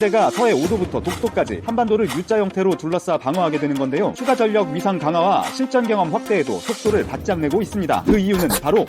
때가 서해 5도부터 독도까지 한반도를 U자 형태로 둘러싸 방어하게 되는 건데요. 추가 전력 위상 강화와 실전 경험 확대에도 속도를 바짝 내고 있습니다. 그 이유는 바로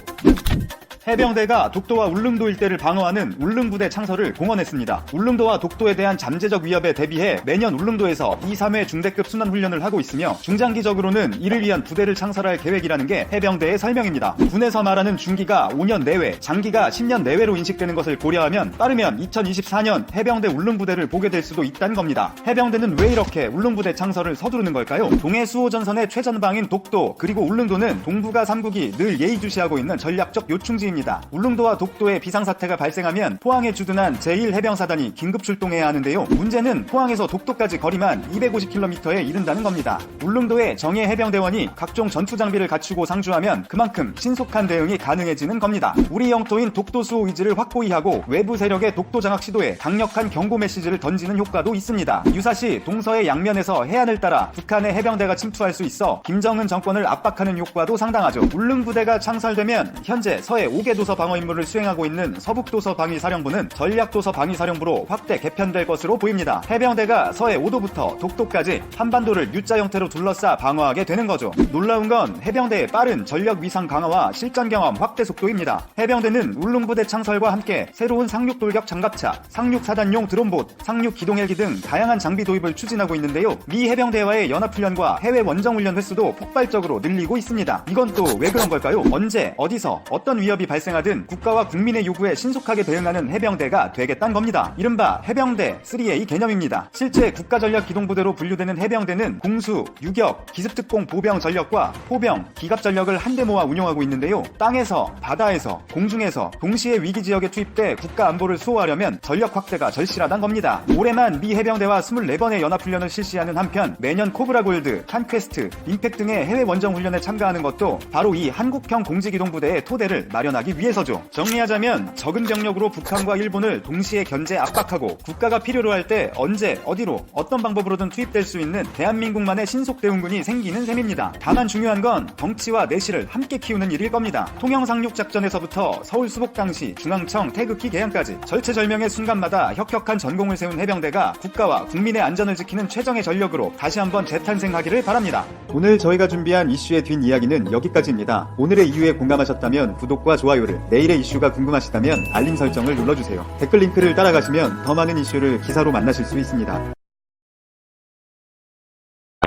해병대가 독도와 울릉도 일대를 방어하는 울릉부대 창설을 공언했습니다. 울릉도와 독도에 대한 잠재적 위협에 대비해 매년 울릉도에서 2, 3회 중대급 순환 훈련을 하고 있으며 중장기적으로는 이를 위한 부대를 창설할 계획이라는 게 해병대의 설명입니다. 군에서 말하는 중기가 5년 내외, 장기가 10년 내외로 인식되는 것을 고려하면 빠르면 2024년 해병대 울릉부대를 보게 될 수도 있다는 겁니다. 해병대는 왜 이렇게 울릉부대 창설을 서두르는 걸까요? 동해 수호전선의 최전방인 독도 그리고 울릉도는 동북아 3국이 늘 예의주시하고 있는 전략적 요충지 울릉도와 독도에 비상사태가 발생하면 포항에 주둔한 제1해병사단이 긴급 출동해야 하는데요. 문제는 포항에서 독도까지 거리만 250km에 이른다는 겁니다. 울릉도에 정예 해병대원이 각종 전투장비를 갖추고 상주하면 그만큼 신속한 대응이 가능해지는 겁니다. 우리 영토인 독도 수호 의지를 확고히 하고 외부 세력의 독도 장악 시도에 강력한 경고 메시지를 던지는 효과도 있습니다. 유사시 동서의 양면에서 해안을 따라 북한의 해병대가 침투할 수 있어 김정은 정권을 압박하는 효과도 상당하죠. 울릉부대가 창설되면 현재 서해 5개 도서 방어 임무를 수행하고 있는 서북도서 방위사령부는 전략도서 방위사령부로 확대 개편될 것으로 보입니다. 해병대가 서해 5도부터 독도까지 한반도를 U자 형태로 둘러싸 방어하게 되는 거죠. 놀라운 건 해병대의 빠른 전력 위상 강화와 실전 경험 확대 속도입니다. 해병대는 울릉부대 창설과 함께 새로운 상륙 돌격 장갑차, 상륙 사단용 드론봇, 상륙 기동헬기 등 다양한 장비 도입을 추진하고 있는데요. 미 해병대와의 연합훈련과 해외 원정훈련 횟수도 폭발적으로 늘리고 있습니다. 이건 또 왜 그런 걸까요? 언제, 어디서, 어떤 위협이 발생하든 국가와 국민의 요구에 신속하게 대응하는 해병대가 되겠다는 겁니다. 이른바 해병대 3A 개념입니다. 실제 국가전략기동부대로 분류되는 해병대는 공수, 유격, 기습특공 보병 전력과 포병, 기갑 전력을 한데 모아 운용하고 있는데요. 땅에서, 바다에서, 공중에서 동시에 위기지역에 투입돼 국가 안보를 수호하려면 전력 확대가 절실하다는 겁니다. 올해만 미 해병대와 24번의 연합훈련을 실시하는 한편 매년 코브라 골드, 칸퀘스트, 임팩 등의 해외 원정훈련에 참가하는 것도 바로 이 한국형 공지기동부대의 토대를 마련하기 위해서죠. 정리하자면 적은 병력으로 북한과 일본을 동시에 견제 압박하고 국가가 필요로 할 때 언제 어디로 어떤 방법으로든 투입될 수 있는 대한민국만의 신속 대응군이 생기는 셈입니다. 다만 중요한 건 덩치와 내실을 함께 키우는 일일 겁니다. 통영상륙작전에서부터 서울 수복 당시 중앙청 태극기 개항까지 절체절명의 순간마다 혁혁한 전공을 세운 해병대가 국가와 국민의 안전을 지키는 최정의 전력으로 다시 한번 재탄생하기를 바랍니다. 오늘 저희가 준비한 이슈의 뒷이야기는 여기까지입니다. 오늘의 이유에 공감하셨다면 구독과 좋아요를, 내일의 이슈가 궁금하시다면 알림 설정을 눌러주세요. 댓글 링크를 따라가시면 더 많은 이슈를 기사로 만나실 수 있습니다.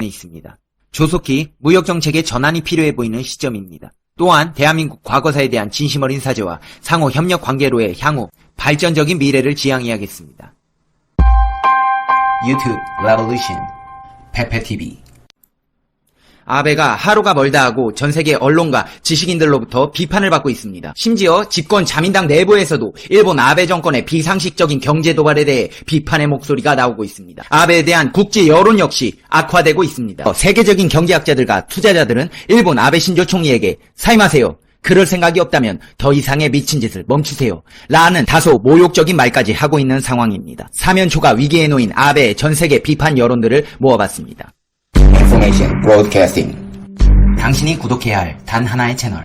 있습니다. 조속히 무역정책의 전환이 필요해 보이는 시점입니다. 또한 대한민국 과거사에 대한 진심 어린 사죄와 상호 협력 관계로의 향후 발전적인 미래를 지향해야겠습니다. 유튜브 레볼루션 페페TV. 아베가 하루가 멀다 하고 전세계 언론과 지식인들로부터 비판을 받고 있습니다. 심지어 집권 자민당 내부에서도 일본 아베 정권의 비상식적인 경제 도발에 대해 비판의 목소리가 나오고 있습니다. 아베에 대한 국제 여론 역시 악화되고 있습니다. 세계적인 경제학자들과 투자자들은 일본 아베 신조 총리에게 사임하세요. 그럴 생각이 없다면 더 이상의 미친 짓을 멈추세요. 라는 다소 모욕적인 말까지 하고 있는 상황입니다. 사면초가 위기에 놓인 아베의 전세계 비판 여론들을 모아봤습니다. Information Broadcasting. 당신이 구독해야 할 단 하나의 채널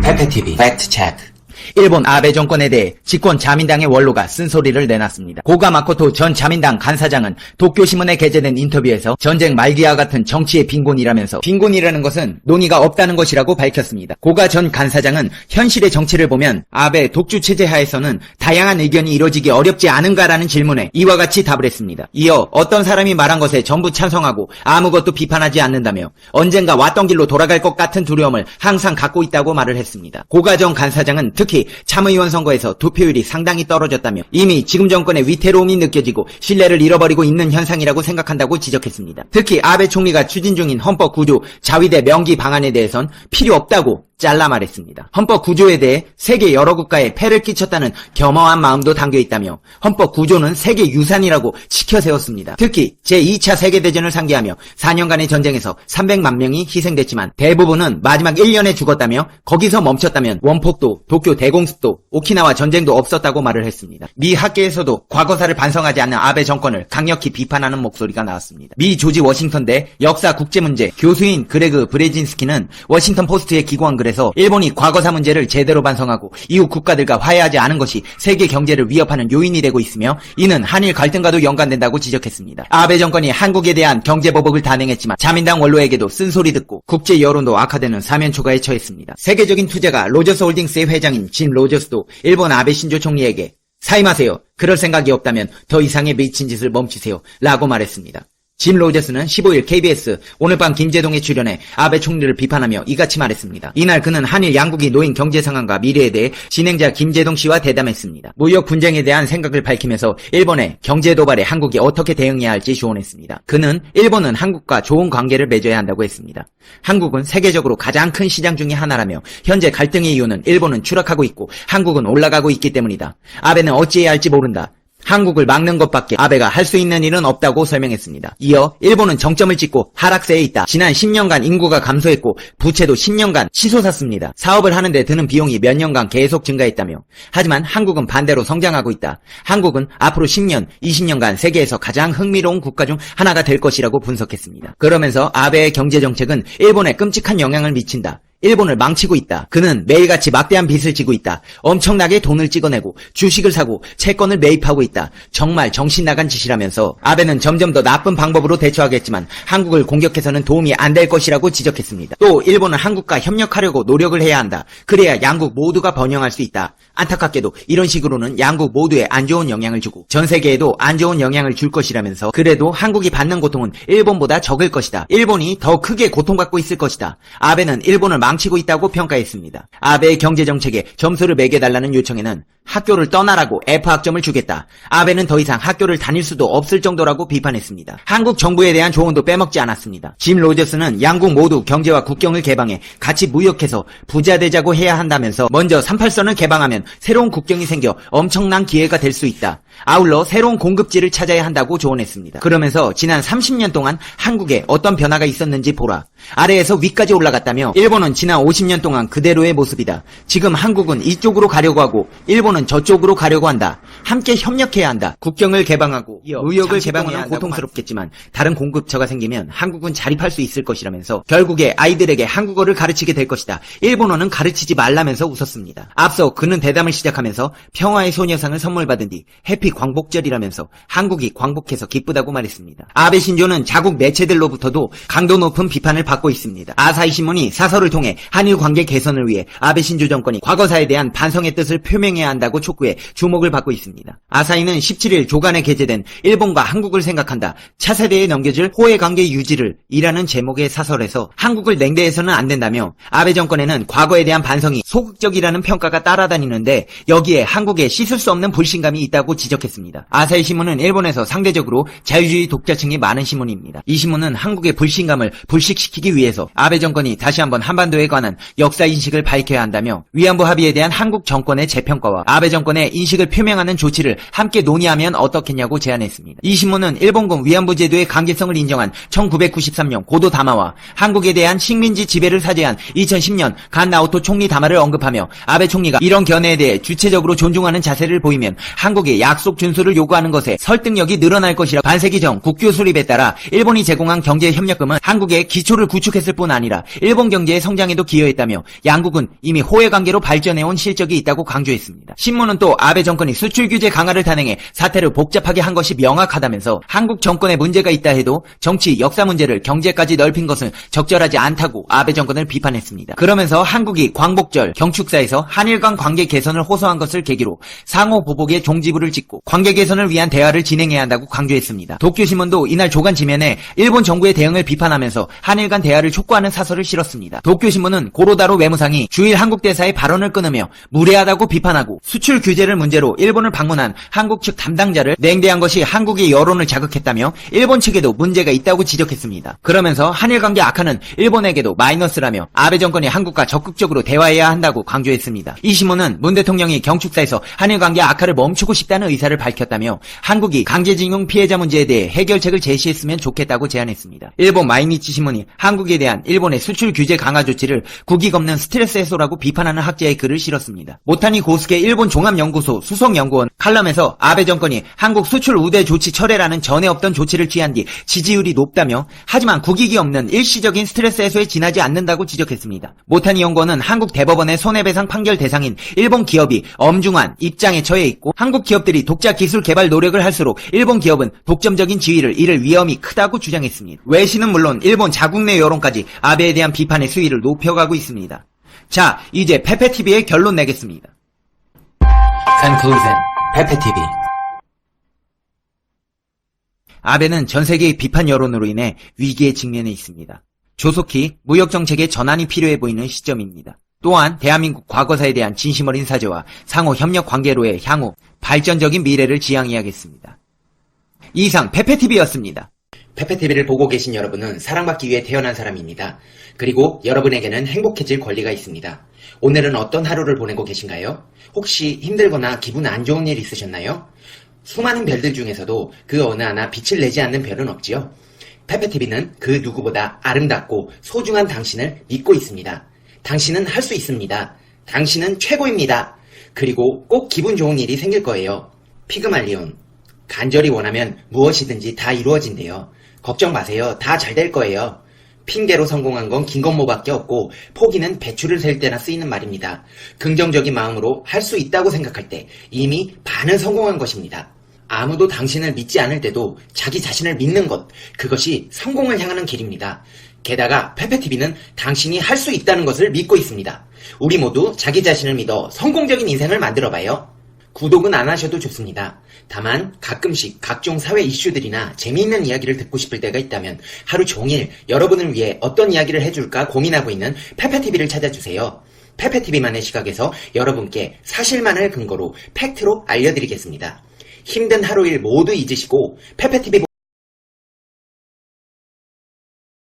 페페TV 팩트체크. 일본 아베 정권에 대해 집권 자민당의 원로가 쓴소리를 내놨습니다. 고가 마코토 전 자민당 간사장은 도쿄신문에 게재된 인터뷰에서 전쟁 말기와 같은 정치의 빈곤이라면서 빈곤이라는 것은 논의가 없다는 것이라고 밝혔습니다. 고가 전 간사장은 현실의 정치를 보면 아베 독주 체제 하에서는 다양한 의견이 이루어지기 어렵지 않은가라는 질문에 이와 같이 답을 했습니다. 이어 어떤 사람이 말한 것에 전부 찬성하고 아무것도 비판하지 않는다며 언젠가 왔던 길로 돌아갈 것 같은 두려움을 항상 갖고 있다고 말을 했습니다. 고가 전 간사장은 특히 참의원 선거에서 투표율이 상당히 떨어졌다며 이미 지금 정권의 위태로움이 느껴지고 신뢰를 잃어버리고 있는 현상이라고 생각한다고 지적했습니다. 특히 아베 총리가 추진 중인 헌법 구조 자위대 명기 방안에 대해선 필요 없다고 잘라 말했습니다. 헌법 구조에 대해 세계 여러 국가에 폐를 끼쳤다는 겸허한 마음도 담겨있다며 헌법 구조는 세계 유산이라고 치켜세웠습니다. 특히 제2차 세계대전을 상기하며 4년간의 전쟁에서 300만 명이 희생됐지만 대부분은 마지막 1년에 죽었다며 거기서 멈췄다면 원폭도 도쿄 대공습도, 오키나와 전쟁도 없었다고 말을 했습니다. 미 학계에서도 과거사를 반성하지 않는 아베 정권을 강력히 비판하는 목소리가 나왔습니다. 미 조지 워싱턴대 역사 국제문제 교수인 그레그 브레진스키는 워싱턴 포스트에 기고한 글에서 일본이 과거사 문제를 제대로 반성하고 이웃 국가들과 화해하지 않은 것이 세계 경제를 위협하는 요인이 되고 있으며 이는 한일 갈등과도 연관된다고 지적했습니다. 아베 정권이 한국에 대한 경제보복을 단행했지만 자민당 원로에게도 쓴소리 듣고 국제 여론도 악화되는 사면초가에 처했습니다. 세계적인 투자가 로저스 홀딩스의 회장인 짐 로저스도 일본 아베 신조 총리에게 사임하세요. 그럴 생각이 없다면 더 이상의 미친 짓을 멈추세요. 라고 말했습니다. 짐 로저스는 15일 KBS 오늘 밤 김제동에 출연해 아베 총리를 비판하며 이같이 말했습니다. 이날 그는 한일 양국이 놓인 경제 상황과 미래에 대해 진행자 김제동 씨와 대담했습니다. 무역 분쟁에 대한 생각을 밝히면서 일본의 경제 도발에 한국이 어떻게 대응해야 할지 조언했습니다. 그는 일본은 한국과 좋은 관계를 맺어야 한다고 했습니다. 한국은 세계적으로 가장 큰 시장 중의 하나라며 현재 갈등의 이유는 일본은 추락하고 있고 한국은 올라가고 있기 때문이다. 아베는 어찌해야 할지 모른다. 한국을 막는 것밖에 아베가 할 수 있는 일은 없다고 설명했습니다. 이어 일본은 정점을 찍고 하락세에 있다. 지난 10년간 인구가 감소했고 부채도 10년간 치솟았습니다. 사업을 하는데 드는 비용이 몇 년간 계속 증가했다며 하지만 한국은 반대로 성장하고 있다. 한국은 앞으로 10년, 20년간 세계에서 가장 흥미로운 국가 중 하나가 될 것이라고 분석했습니다. 그러면서 아베의 경제정책은 일본에 끔찍한 영향을 미친다. 일본을 망치고 있다. 그는 매일같이 막대한 빚을 지고 있다. 엄청나게 돈을 찍어내고 주식을 사고 채권을 매입하고 있다. 정말 정신 나간 짓이라면서 아베는 점점 더 나쁜 방법으로 대처하겠지만 한국을 공격해서는 도움이 안 될 것이라고 지적했습니다. 또 일본은 한국과 협력하려고 노력을 해야 한다. 그래야 양국 모두가 번영할 수 있다. 안타깝게도 이런 식으로는 양국 모두에 안 좋은 영향을 주고 전 세계에도 안 좋은 영향을 줄 것이라면서 그래도 한국이 받는 고통은 일본보다 적을 것이다. 일본이 더 크게 고통받고 있을 것이다. 아베는 일본을 망치고 있다고 평가했습니다. 아베의 경제정책에 점수를 매겨달라는 요청에는 학교를 떠나라고 F학점을 주겠다. 아베는 더 이상 학교를 다닐 수도 없을 정도라고 비판했습니다. 한국 정부에 대한 조언도 빼먹지 않았습니다. 짐 로저스는 양국 모두 경제와 국경을 개방해 같이 무역해서 부자 되자고 해야 한다면서 먼저 38선을 개방하면 새로운 국경이 생겨 엄청난 기회가 될 수 있다. 아울러 새로운 공급지를 찾아야 한다고 조언했습니다. 그러면서 지난 30년 동안 한국에 어떤 변화가 있었는지 보라. 아래에서 위까지 올라갔다며 일본은 지난 50년 동안 그대로의 모습이다. 지금 한국은 이쪽으로 가려고 하고 일본은 저쪽으로 가려고 한다. 함께 협력해야 한다. 국경을 개방하고 무역을 개방하면 고통스럽겠지만 다른 공급처가 생기면 한국은 자립할 수 있을 것이라면서 결국에 아이들에게 한국어를 가르치게 될 것이다. 일본어는 가르치지 말라면서 웃었습니다. 앞서 그는 대담을 시작하면서 평화의 소녀상을 선물 받은 뒤 해피 광복절이라면서 한국이 광복해서 기쁘다고 말했습니다. 아베 신조는 자국 매체들로부터도 강도 높은 비판을 받고 있습니다. 아사히 신문이 사설을 통해 한일 관계 개선을 위해 아베 신조 정권이 과거사에 대한 반성의 뜻을 표명해야 한다고 촉구해 주목을 받고 있습니다. 아사히는 17일 조간에 게재된 일본과 한국을 생각한다. 차세대에 넘겨질 호혜 관계 유지를 이라는 제목의 사설에서 한국을 냉대해서는 안 된다며 아베 정권에는 과거에 대한 반성이 소극적이라는 평가가 따라다니는데 여기에 한국에 씻을 수 없는 불신감이 있다고 지적했습니다. 아사히 신문은 일본에서 상대적으로 자유주의 독자층이 많은 신문입니다. 이 신문은 한국의 불신감을 불식시키기 위해서 아베 정권이 다시 한번 한반도에 관한 역사인식을 밝혀야 한다며 위안부 합의에 대한 한국 정권의 재평가와 아베 정권의 인식을 표명하는 조치를 함께 논의하면 어떻겠냐고 제안했습니다. 이 신문은 일본군 위안부 제도의 강제성을 인정한 1993년 고도 담화와 한국에 대한 식민지 지배를 사죄한 2010년 간 나오토 총리 담화를 언급하며 아베 총리가 이런 견해에 대해 주체적으로 존중하는 자세를 보이면 한국의 약속 준수를 요구하는 것에 설득력이 늘어날 것이라 반세기 전 국교 수립에 따라 일본이 제공한 경제협력금은 한국의 기초를 구축했을 뿐 아니라 일본 경제의 성장에도 기여했다며 양국은 이미 호혜 관계로 발전해온 실적이 있다고 강조했습니다. 신문은 또 아베 정권이 수출 규제 강화를 단행해 사태를 복잡하게 한 것이 명확하다면서 한국 정권에 문제가 있다 해도 정치, 역사 문제를 경제까지 넓힌 것은 적절하지 않다고 아베 정권을 비판했습니다. 그러면서 한국이 광복절 경축사에서 한일 간 관계 개선을 호소한 것을 계기로 상호 보복의 종지부를 찍고 관계 개선을 위한 대화를 진행해야 한다고 강조했습니다. 도쿄신문도 이날 조간 지면에 일본 정부의 대응을 비판하면서 한일 간 대화를 촉구하는 사설을 실었습니다. 도쿄신문은 고로다로 외무상이 주일 한국 대사의 발언을 끊으며 무례하다고 비판하고 수출 규제를 문제로 일본을 방문한 한국 측 담당자를 냉대한 것이 한국의 여론을 자극했다며 일본 측에도 문제가 있다고 지적했습니다. 그러면서 한일 관계 악화는 일본에게도 마이너스라며 아베 정권이 한국과 적극적으로 대화해야 한다고 강조했습니다. 이 신문은 문 대통령이 경축사에서 한일 관계 악화를 멈추고 싶다는 의사를 밝혔다며 한국이 강제징용 피해자 문제에 대해 해결책을 제시했으면 좋겠다고 제안했습니다. 일본 마이니치 신문이 한국에 대한 일본의 수출 규제 강화 조치를 조치를 국익 없는 스트레스 해소라고 비판하는 학자의 글을 실었습니다. 모타니 고스케 일본 종합연구소 수석연구원 칼럼에서 아베 정권이 한국 수출 우대 조치 철회라는 전에 없던 조치를 취한 뒤 지지율이 높다며 하지만 국익이 없는 일시적인 스트레스 해소에 지나지 않는다고 지적했습니다. 모타니 연구원은 한국 대법원의 손해배상 판결 대상인 일본 기업이 엄중한 입장에 처해 있고 한국 기업들이 독자 기술 개발 노력을 할수록 일본 기업은 독점적인 지위를 잃을 위험이 크다고 주장했습니다. 외신은 물론 일본 자국 내 여론까지 아베에 대한 비판의 수위를 높여가고 있습니다. 자, 이제 페페TV의 결론 내겠습니다. Conclusion, 페페TV. 아베는 전 세계의 비판 여론으로 인해 위기에 직면해 있습니다. 조속히 무역정책의 전환이 필요해 보이는 시점입니다. 또한 대한민국 과거사에 대한 진심 어린 사죄와 상호 협력 관계로의 향후 발전적인 미래를 지향해야겠습니다. 이상 페페TV였습니다. 페페TV를 보고 계신 여러분은 사랑받기 위해 태어난 사람입니다. 그리고 여러분에게는 행복해질 권리가 있습니다. 오늘은 어떤 하루를 보내고 계신가요? 혹시 힘들거나 기분 안 좋은 일 있으셨나요? 수많은 별들 중에서도 그 어느 하나 빛을 내지 않는 별은 없지요. 페페TV는 그 누구보다 아름답고 소중한 당신을 믿고 있습니다. 당신은 할 수 있습니다. 당신은 최고입니다. 그리고 꼭 기분 좋은 일이 생길 거예요. 피그말리온. 간절히 원하면 무엇이든지 다 이루어진대요. 걱정 마세요. 다 잘 될 거예요. 핑계로 성공한 건 김건모밖에 없고 포기는 배추를 셀 때나 쓰이는 말입니다. 긍정적인 마음으로 할 수 있다고 생각할 때 이미 반은 성공한 것입니다. 아무도 당신을 믿지 않을 때도 자기 자신을 믿는 것, 그것이 성공을 향하는 길입니다. 게다가 페페TV는 당신이 할 수 있다는 것을 믿고 있습니다. 우리 모두 자기 자신을 믿어 성공적인 인생을 만들어봐요. 구독은 안 하셔도 좋습니다. 다만 가끔씩 각종 사회 이슈들이나 재미있는 이야기를 듣고 싶을 때가 있다면 하루 종일 여러분을 위해 어떤 이야기를 해줄까 고민하고 있는 페페TV를 찾아주세요. 페페TV만의 시각에서 여러분께 사실만을 근거로 팩트로 알려드리겠습니다. 힘든 하루 일 모두 잊으시고 페페TV